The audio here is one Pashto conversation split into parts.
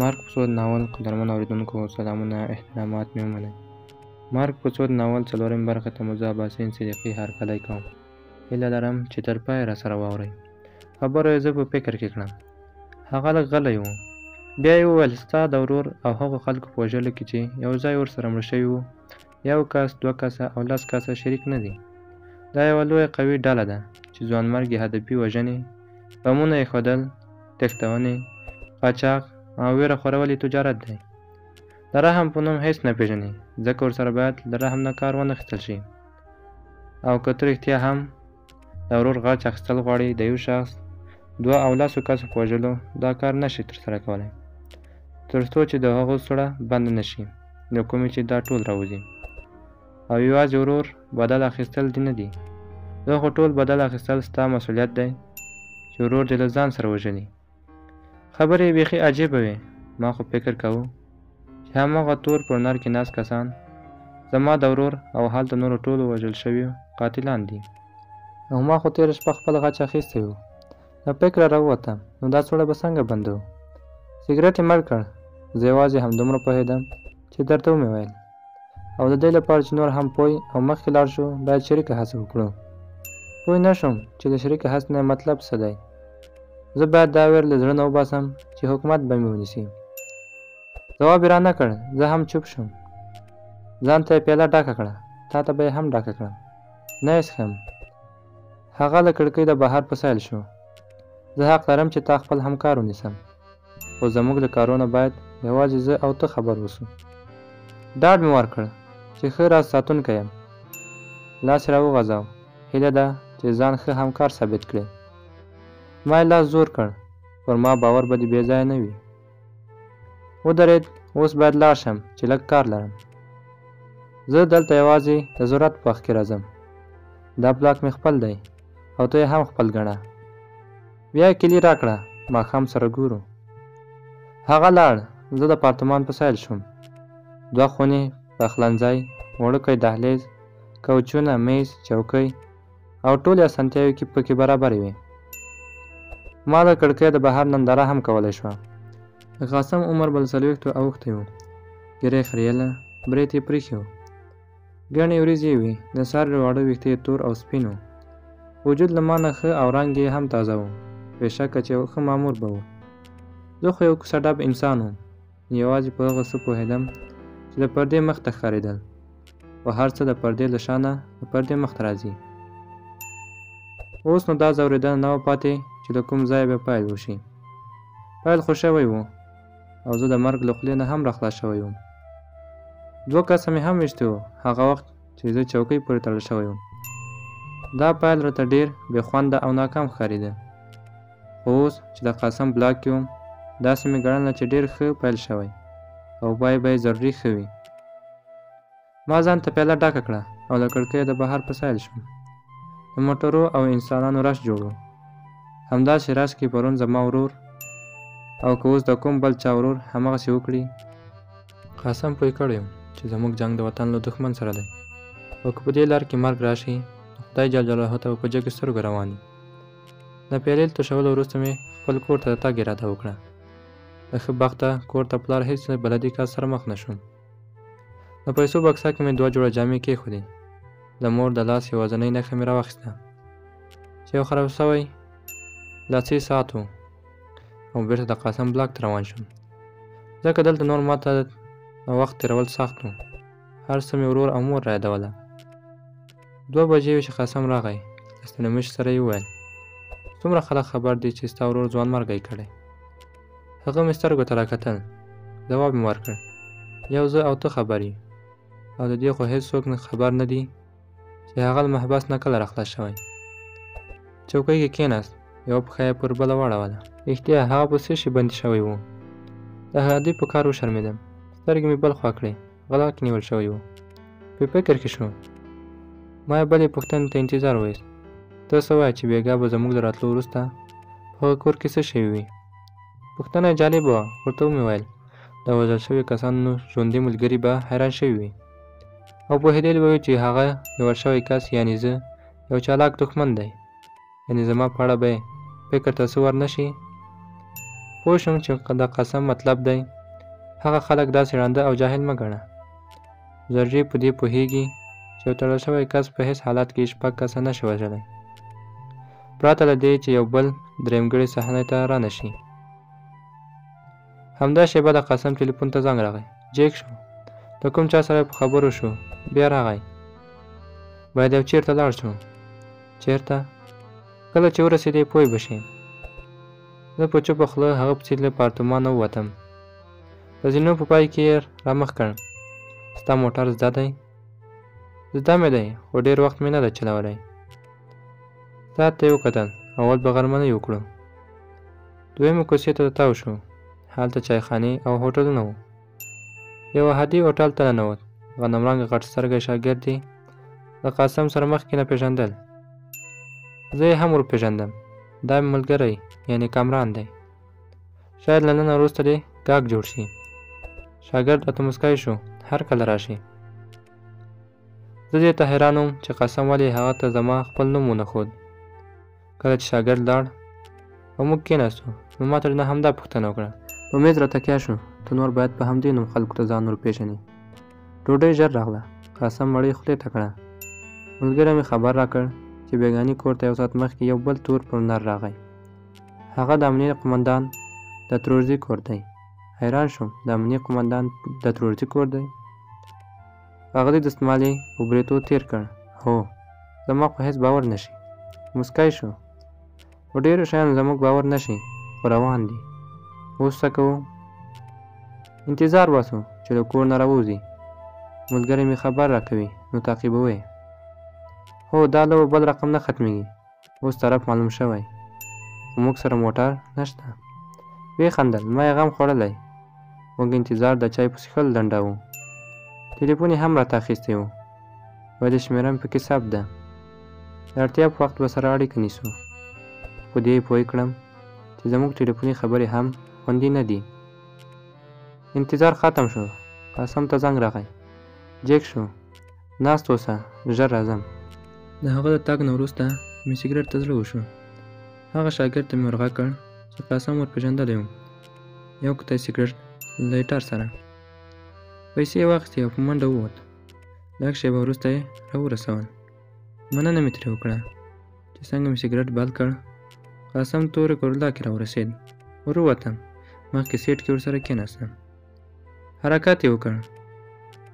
مارک پسود ناول قدرمن اوریدونکو سلامونه احترامات مې ومنئ. مارک پسود ناول څلورمې برخې ته موزه عباسین صدیقي هرکلی کوم. هیله لرم چې تر پایه راسره واورئ. خبره یې زه په فکر کې کړم. هغه لږ غلی و. بیا یې وویل ستا د ورور او هغو خلکو په وژلو کې چې یو ځای ورسره مړه شوي وو، یو کس، دوه کسه او 10 کسه شریک نه دي. دا یوه لویه قوي ډله ده چې ځوانمرګې هدفي وژنې، بمونه ایښودل، تښتونې، قاچاق او ویره خورولي تجارت دی. د رحم په نوم هیڅ نه پېژني، ځکه ورسره باید له رحم نه کار وانخیستل شي. او که ته رښتیا هم د ورور غچ اخیستل غواړې، د یو شخص، 2 او 10 کسو په وژلو دا کار نشي ترسره کولی، تر څو چې د هغو سوړه بند نه شي، د کومې چې دا ټول راوځي. او یوازې ورور بدل اخیستل دې نه دي، دا خو ټول بدل اخیستل ستا مسؤلیت دی چې ورور دې له ځان سره وژلي. خبرې یې بیخي عجیبه وې. ما خو فکر کوو چې هماغه تور پر نر کې ناست کسان زما د ورور او هلته نورو ټولو وژل شویو قاتلان دي. او ما خو تېره شپه خپل غچ اخیستی و. له فکره راووتم، نو دا سوړه به څنګه بندو؟ سګرټ یې مړ کړ. زه یوازې همدومره پوهېدم چې درته ومې ویل. او د دې لپاره چې نور هم پوه او مخکې لاړ شو، باید شریکه هڅه وکړو. پوه نه شوم چې د شریکه هڅې نه مطلب څه دی. زه باید دا ویر له زړه نه وباسم چې حکومت به مې ونیسي. ځواب یې رانه کړ. زه هم چوپ شوم. ځان ته یې پیاله ډکه کړه. تا ته به یې هم ډکه کړم. نه یې څښم. هغه له کړکۍ د بهر په سیل شو. زه حق لرم چې تا خپل همکار ونیسم، خو زموږ له کارونه باید یوازې زه او ته خبر اوسو. ډاډ مې ورکړ چې ښه راز ساتونکی یم. لاس یې راوغځاو. هیله ده چې ځان ښه همکار ثابت کړې. ما یې لاس زور کړ. پر ما باور به دې بې ځایه نه وي. ودرېد. اوس باید لاړ شم چې لږ کار لرم. زه دلته یوازې د ضرورت په وخت کې راځم. دا بلاک مې خپل دی او ته یې هم خپل ګڼه. بیا یې کیلي راکړه. ماښام سره ګورو. هغه لاړ. زه د اپارتمان په سیل شوم. 2 خونې، پخلنځی، وړوکی دهلیز، کوچونه، میز، چوکۍ او ټولې اسانتیاوې پکې برابرې وې. ما د کړکۍ د بهر ننداره هم کولی شوه. د قاسم عمر به له 40 اوښتی و. ږیره یې خریله، برېت یې پرېښی و. ګڼې وریځې یې وې. د سر واړه ویښته یې تور او سپین و. وجود له ما نه ښه او رنګ یې هم تازه و. بېشکه چې یو ښه مامور به و. زه خو یو کوڅه ډب انسان وم. یوازې په هغه څه پوهېدم چې د پردې مخ ته ښکارېدل. خو هر څه د پردې له شانه د پردې مخ ته راځي. اوس نو دا ځورېدنه نه وه پاتې چې له کوم ځایه به پیل وشي. پیل خو شوی و او زه د مرګ له خولې نه هم راخلاص شوی وم. 2 کسه مې هم ویشتي وو هغه وخت چې زه چوکۍ پورې تړل شوی وم. دا پیل راته ډېر بې خونده او ناکام ښکارېده. خو اوس چې د قاسم بلاک کې وم، داسې مې ګڼله چې ډېر ښه پیل شوی او پای به یې ضروري ښه وي. ما ځان ته پیاله ډکه کړه او له کړکۍ د بهر په سیل شوم. د موټرو او انسانانو رش جوړ و. همداسې رش کې پرون زما ورور، او که اوس د کوم بل چا ورور هماغسې وکړي. قاسم پوه کړی یم چې زموږ جنګ د وطن له دښمن سره دی، او که په دې لار کې مرګ راشي، نو خدای جل جلاله ته په جګو سترګو روان وي. د پیالې له توشولو وروسته مې خپل کور ته د تګ اراده وکړه. د ښه بخته کور ته پلار هېڅ بلدي کار سره مخ نه شوم. د پیسو بکسه کې مې 2 جوړه جامې کېښودې. د مور د لاس یوازینۍ نښه مې راواخیسته چې یو خراب شوی لاسي ساعت و، او بېرته د قاسم بلاک ته روان شوم، ځکه دلته نور ماته وخت تېرول سخت و. هر څه مې ورور او مور رایادوله. 2 بجې وې چې قاسم راغی. له ستنېمشر سره یې وویل څومره خلک خبر دي چې ستا ورور ځوانمرګی کړی؟ هغه مې سترګو ته راکتل. ځواب مې ورکړ یو زه او ته خبر یو، او د دې خو هېڅوک خبر نه دي چې هغه له محبس نه کله راخلاص شوی. چوکۍ کې کېناست. یوه پښه یې پر بله واړوله. رښتیا هغه په څه شي بندي شوی و؟ د هادي په کار وشرمېدم. سترګې مې بل خوا کړې. غلا کې نیول شوی و. په فکر کې شو. ما یې بلې پوښتنې ته انتظار وایست. ته څه وایې چې بېګا به زموږ له راتلو وروسته په هغه کور کې څه شوي وي؟ پوښتنه یې جالبه وه. ورته ومې ویل د وژل شویو کسانو ژوندي ملګري به حیران شوي وي او پوهېدلی به وي چې هغه نیول شوی کس یعنې زه یو چالاک دښمن دی. یعنې زما په اړه به یې فکر ته څه ور نه شي. پوه شوم چې د قسم مطلب دی هغه خلک داسې ړانده او جاهل مه ګڼه. زرجي په دې پوهېږي چې یو تړل شوی کس په هېڅ حالت کې 6 کسه نشي وژلی، پرته له دې چې یو بل درېمګړی صحنې ته رانشي. همدا شېبه د قاسم ټلیفون ته زنګ راغی. جیک شو، د کوم چا سره په خبرو شو، بیا راغی. باید یو چېرته لاړ شو. چېرته؟ کله چې ورسېدې پوی به شې. زه په چوپه خوله هغه پسې له پارتمانه ووتم. د زینو په پای کې یې رامخ کړ. ستا موټر زده دی؟ زده مې دی، خو ډېر وخت مې نه ده چلولی. ساعت ته یې وکتل. اول به غرمنۍ وکړو. دویمې کوڅې ته تاو شو. هلته چایخانې او هوټلونه وو. یو احادي هوټل ته ننوت. غنمرنګه غټ سترګی شاګرد یې د قاسم سره مخکې نه پېژندل. زه یې هم ورپېژندم. دا مې ملګری یعنې کامران دی. شاید له نن وروسته دې ګاګ جوړ شي. شاګرد راته مسکی شو. هر کله راشي. زه دې ته حیران وم چې قاسم ولې هغه ته زما خپل نوم ونه ښود. کله چې شاګرد لاړ او موږ کېناستو نو ما ترې نه همدا پوښتنه وکړه. په میز راتکیه شو. ته نور باید په همدې نوم خلکو ته ځان ورپېژنې. ډوډۍ ژر راغله. قاسم مړۍ خولې ته کړه. ملګری مې خبر راکړ چې بیګاني کور ته یو ساعت مخکې یو بل تور پر نر راغی. هغه د امنیې قمندان د ترورزي کور دی. حیران شوم. د امنیې قمندان د ترورزي کور دی؟ کاغذي دستمال یې په بریتو تېر کړ. هو، زما خو هېڅ باور نشي. مسکی شو. په ډېرو شیانو زموږ باور نشي، خو روان دي. اوس څه کوو؟ انتظار باسو چې له کور نه راووځي. ملګری مې خبر راکوي نو تعقیبوي. هو، دا له بل رقم نه ختمېږي. اوس طرف معلوم شوی. خو موږ سره موټر نشته. ویې خندل. ما یې غم خوړلی. موږ انتظار د چای په څښلو لنډوو. ټلیفون یې هم راته اخیستی و. وایي د شمېره مې پکې ثبت ده. د اړتیا په وخت به سره اړیکه نیسو. په دې یې پوه کړم چې زموږ ټلیفوني خبرې هم خوندي نه دي. انتظار ختم شو. قاسم ته زنګ راغی. جیک شو. ناست اوسه، ژر راځم. د هغه د تګ نه وروسته مې سګرټ ته زړه وشو. هغه شاګرد ته مې ورغږ کړ چې قاسم ورپېژندلی وم. یو کوټی سګرټ له لایټر سره. پیسې یې واخیستې او په منډه ووت. لږ شېبه وروسته یې راورسول. مننه مې ترې وکړه چې څنګه مې سګرټ بل کړ. قاسم تورې کورلا کې راورسېد. ورووتم. مخکې سیټ کې ورسره کېناستم. حرکت یې وکړ.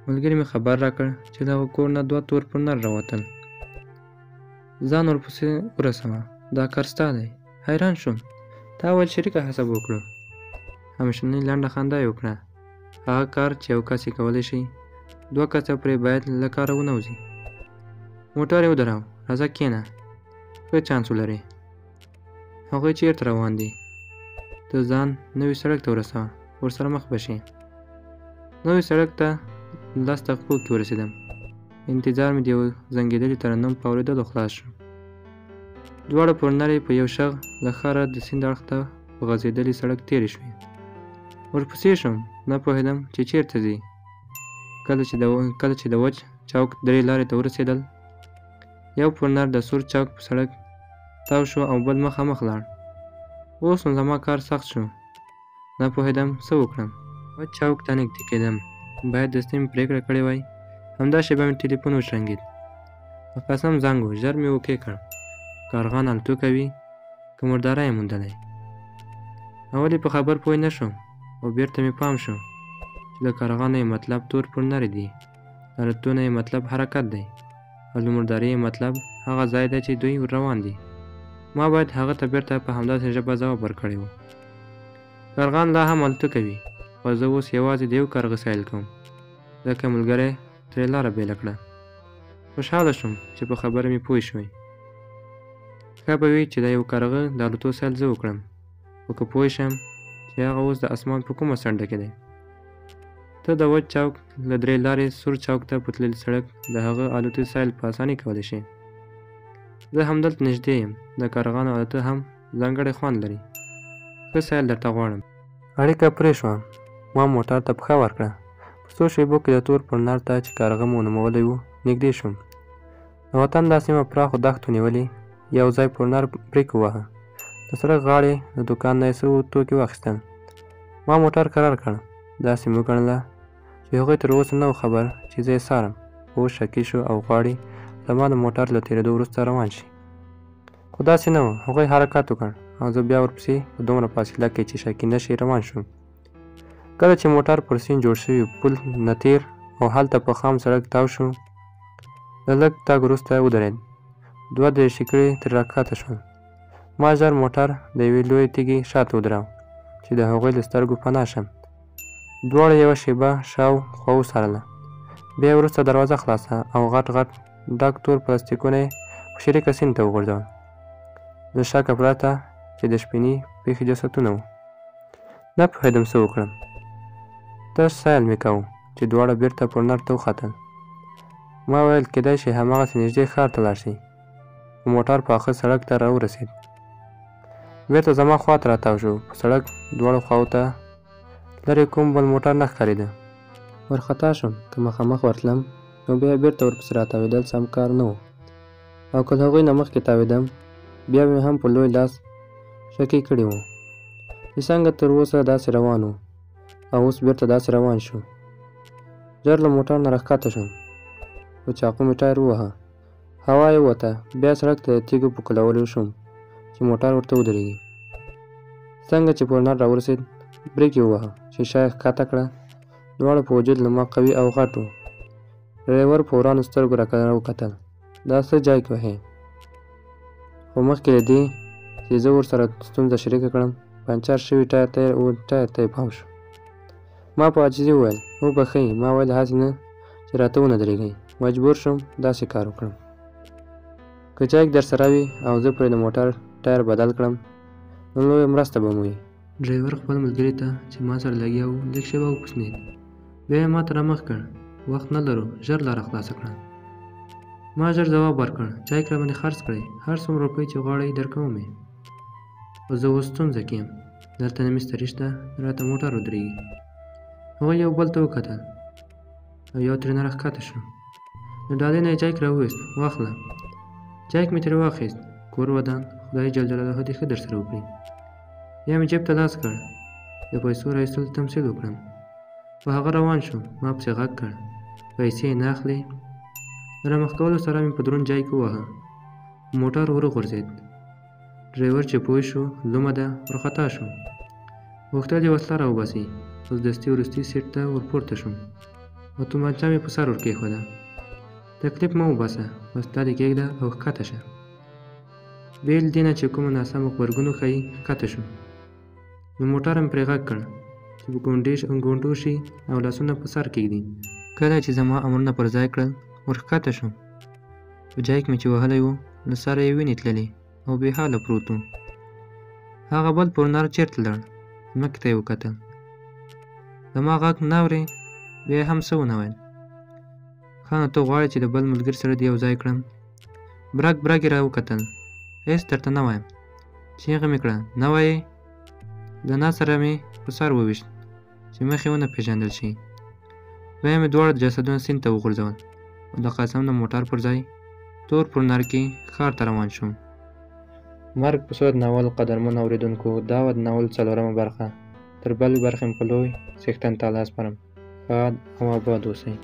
ملګري مې خبر راکړ چې د هغه کور نه 2 تور پر نر راوتل. ځان ورپسې ورسوه. دا کار ستا دی. حیران شوم. تا ویل شریکه حساب وکړو. همیشنۍ لنډه خندا یې وکړه. هغه کار چې یو کس یې کولی شي 2 کسه پرې باید له کاره ونوځي. موټر یې ودراو. راځه کښېنه. ښه چانس ولرې. هغوی چېرته روان دي؟ ته ځان نوي سړک ته ورسوه. ورسره مخ به شې. نوي سړک ته 10 دقیقو کې ورسېدم. انتظار مې د یو زنګېدلي ترنم په اورېدلو خلاص شو. دواړه پورنرې په یو شغ له ښاره د سیند اړخ ته په غځېدلي سړک تېرې شوې. ورپسې شوم. نه پوهېدم چې چېرته ځي. کله چې د وچ چوک 3 لارې ته ورسېدل، یو پورنر د سور چوک په سړک تاو شو او بل مخامخ لاړ. اوس نو زما کار سخت شو. نه پوهېدم څه وکړم. وچ چوک ته نږدې کېدم. باید دستي مې پرېکړه کړې وای. همدا شېبه مې ټلیفون وشرنګېد. د قاسم زنګ و. ژر مې اوکې کړ. کارغان الوتو کوي که مرداره یې موندلی. اول یې په خبر پوه نه شوم او بېرته مې پام شو چې د کارغانو یې مطلب تور پورنرې دي. د الوتنو یې مطلب حرکت دی او د مردارۍ یې مطلب هغه ځای دی چې دوی روان دي. ما باید هغه ته بېرته په همداسې ژبه ځواب ورکړی و. کارغان لا هم الوتو کوي، خو زه اوس یوازې د یو کارغه سیل کوم، ځکه ملګری ترې لاره بېله کړه. خوشحاله شوم چې په خبره مې پوه شوی. ښه به وي چې د یو کارغه د الوتو سیل زه وکړم، خو که پوه شم چې هغه اوس د اسمان په کومه څنډه کې دی. ته د وچ چوک له 3 لارې سور چوک ته په تللي سړک د هغه الوتو سیل په اسانۍ کولی شې. زه همدلته نږدې یم. د کارغانو الوته هم ځانګړی خوند لري. ښه سیل درته غواړم. اړیکه پرې شوه. ما موټر ته پښه ورکړه. په څو شېبو کې د تور پورنر ته چې کارغه مو نومولی و نږدې شوم. د وطن دا سیمه پراخو دښتو نیولې. یو ځای پورنر بریک وواهه. د سړک غاړې د دوکان نه یې څه توکي واخیستل. ما موټر کرار کړ. داسې مې وګڼله چې هغوی تر اوسه نه و خبر چې زه یې څارم. اوس شکي شو او غواړي زما د موټر له تېرېدو وروسته روان شي. خو داسې نه و. هغوی حرکت وکړ او زه بیا ورپسې په دومره فاصله کې چې شکي نه شي روان شوم. کله چې موټر پر سیند جوړ شوي پل نه تېر او هلته په خام سړک تاو شو، له لږ تګ وروسته ودرېد. 2 شکړې ترې راکښته شول. ما ژر موټر د یوې لویې تیږې شاته ودراوه چې د هغوی له سترګو پناه شم. دواړه یوه شېبه شاوخوا وڅارله. بیا یې وروسته دروازه خلاصه او غټ غټ ډک تور پلاستیکونه یې په شریکه سیند ته وغورځول. له شکه پرته چې د شپنې پېښې جسدونه وو. نه پوهېدم څه وکړم. تش سیل مې کوو چې دواړه بېرته پورنر ته وختل. ما ویل کېدای شي هماغسې نږدې ښار ته لاړ شي. خو موټر پاخه سړک ته راورسېد. بېرته زما خوا ته راتاو شو. په سړک دواړو خواو ته لرې کوم بل موټر نه ښکارېده. ورخطا شوم. که مخامخ ورتلم نو بیا بېرته ورپسې راتاوېدل سم کار نه و. او که له هغوی نه مخکې تاوېدم بیا مې هم په لوی لاس شکي کړي وو چې څنګه تر اوسه داسې روان و او اوس بېرته داسې روان شو. ژر له موټر نه راښکته شوم. په چاقو مې ټایر وواهه. هوا یې ووته. بیا سړک ته د تیږو په کولو شوم چې موټر ورته ودرېږي. څنګه چې پورنر راورسېد بریک یې وواهه. شیشه یې ښکته کړه. دواړه په وجود له ما قوي او غټ وو. ډریور په ورانو سترګو راکره وکتل. دا څه جای کې وهې؟ خو مخکې له دې چې زه ورسره ستونزه شریکه کړم پنچر شوي ټایر ته یې پام شو. ما په عاجزي وویل وبښئ. ما ویل هسې نه چې راته ونه درېږئ. مجبور شوم داسې کار وکړم. که جایک درسره وي او زه پرې د موټر ټایر بدل کړم نو لویه مرسته به مو وي. ډریور خپل ملګري ته چې ما سره لګیا و لږ شېبه وپوسنېد. بیا یې ما ته رامخ کړ. وخت نه لرو، ژر لاره خلاصه کړه. ما ژر ځواب ورکړ جایک راباندې خرڅ کړئ. هر څومره روپۍ چې غواړئ درکوم یې. خو زه اوس ستونزه کې یم. دلته نه مستري شته راته موټر ودرېږي. هغوی یو بل ته وکتل او یو ترېنه راښکته شو. له ډالۍ نه یې جایک راوویست. واخله. جایک مې ترې واخیست. کور ودان خدای جل جلاله دې ښه درسره وکړي. بیا مې جیب ته لاس کړ. د پیسو راایستلو تمثیل وکړم. په هغه روان شوم. ما پسې غږ کړ پیسې یې نه اخلې؟ د رامخ کولو سره مې په دروند جایک وواهه. موټر وروغورځېد. ډریور چې پوه شو لومه ده ورخطا شو. غوښتل یې وسله راوباسي. اوس دستي وروستي سیټ ته ورپورته شوم او تومانچه مې په سر ورکېښوده. تکلیف مه وباسه. وسله دې کېږده او ښکته شه. بې له دې نه چې کومو ناسمو غبرګون وښیي ښکته شو. نو موټر مې پرې غږ کړ چې په ګونډو شي او لاسونه په سر کېږدي. کله چې زما امرونه پر ځای کړل ورښکته شوم. په جایک مې چې وهلی و له سره یې وینې تللې او بې حاله پروت و. هغه بل پورنر چېرته لاړ؟ ځمکې ته یې وکتل. زما غږ نه اورې؟ بیا یې هم څه ونه ویل. ښه نو ته غواړې چې د بل ملګري سره دې یو ځای کړم؟ برګ یې را وکتل. هېڅ درته نه وایم. چیغه مې کړه نه وایې؟ له نه سره مې په سر وویشت چې مخې ونه پېژندل شي. بیا مې دواړه جسدونه سیند ته وغورځول او د قاسم د موټر پر ځای تور پورنر کې ښار ته روان شوم. مرګ په صورت ناول قدرمنو اورېدونکو دا وه د ناول 4مه برخه. تر بلې برخې مې په لوی څښتن تعالی سپارم. ښاد او آباد اوسئ.